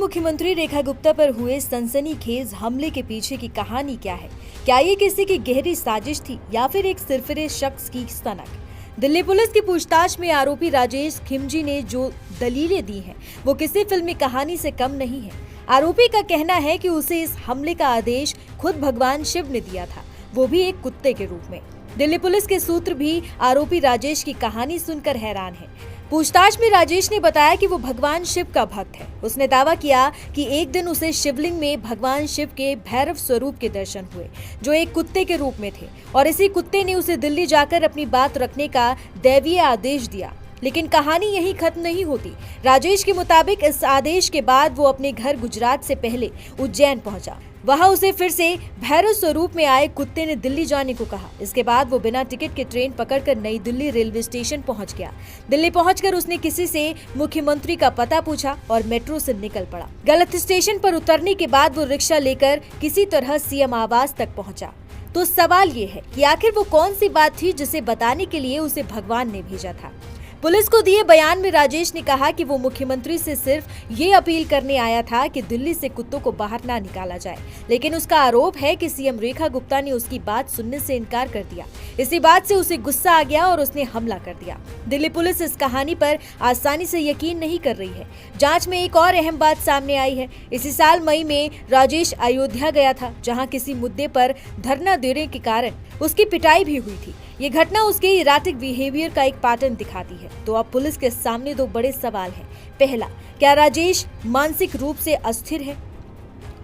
मुख्यमंत्री रेखा गुप्ता पर हुए सनसनीखेज हमले के पीछे की कहानी क्या है? क्या ये किसी की गहरी साजिश थी या फिर एक सिरफिरे शख्स की सनक? दिल्ली पुलिस की पूछताछ में आरोपी राजेश खिमजी ने जो दलीलें दी हैं, वो किसी फिल्मी कहानी से कम नहीं है। आरोपी का कहना है कि उसे इस हमले का आदेश खुद भगवान शिव ने दिया था, वो भी एक कुत्ते के रूप में। दिल्ली पुलिस के सूत्र भी आरोपी राजेश की कहानी सुनकर हैरान हैं। पूछताछ में राजेश ने बताया कि वो भगवान शिव का भक्त है। उसने दावा किया कि एक दिन उसे शिवलिंग में भगवान शिव के भैरव स्वरूप के दर्शन हुए, जो एक कुत्ते के रूप में थे, और इसी कुत्ते ने उसे दिल्ली जाकर अपनी बात रखने का दैवीय आदेश दिया। लेकिन कहानी यही खत्म नहीं होती। राजेश के मुताबिक इस आदेश के बाद वो अपने घर गुजरात से पहले उज्जैन पहुंचा। वहां उसे फिर से भैरव स्वरूप में आए कुत्ते ने दिल्ली जाने को कहा। इसके बाद वो बिना टिकट के ट्रेन पकड़कर नई दिल्ली रेलवे स्टेशन पहुंच गया। दिल्ली पहुंचकर उसने किसी से मुख्यमंत्री का पता पूछा और मेट्रो से निकल पड़ा। गलत स्टेशन पर उतरने के बाद वो रिक्शा लेकर किसी तरह सीएम आवास तक पहुंचा। तो सवाल ये है कि आखिर वो कौन सी बात थी जिसे बताने के लिए उसे भगवान ने भेजा था? पुलिस को दिए बयान में राजेश ने कहा कि वो मुख्यमंत्री से सिर्फ ये अपील करने आया था कि दिल्ली से कुत्तों को बाहर ना निकाला जाए, लेकिन उसका आरोप है कि सीएम रेखा गुप्ता ने उसकी बात सुनने से इनकार कर दिया। इसी बात से उसे गुस्सा आ गया और उसने हमला कर दिया। दिल्ली पुलिस इस कहानी पर आसानी से यकीन नहीं कर रही है। जांच में एक और अहम बात सामने आई है। इसी साल मई में राजेश अयोध्या गया था, जहां किसी मुद्दे पर धरना देने के कारण उसकी पिटाई भी हुई थी। ये घटना उसके इराटिक बिहेवियर का एक पैटर्न दिखाती है। तो अब पुलिस के सामने दो बड़े सवाल हैं। पहला, क्या राजेश मानसिक रूप से अस्थिर है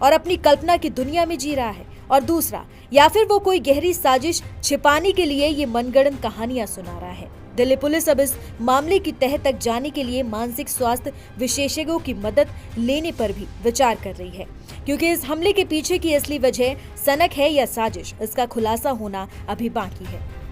और अपनी कल्पना की दुनिया में जी रहा है? और दूसरा, या फिर वो कोई गहरी साजिश छिपाने के लिए ये मनगढ़ंत कहानियां सुना रहा है? दिल्ली पुलिस अब इस मामले की तह तक जाने के लिए मानसिक स्वास्थ्य विशेषज्ञों की मदद लेने पर भी विचार कर रही है, क्योंकि इस हमले के पीछे की असली वजह सनक है या साजिश, इसका खुलासा होना अभी बाकी है।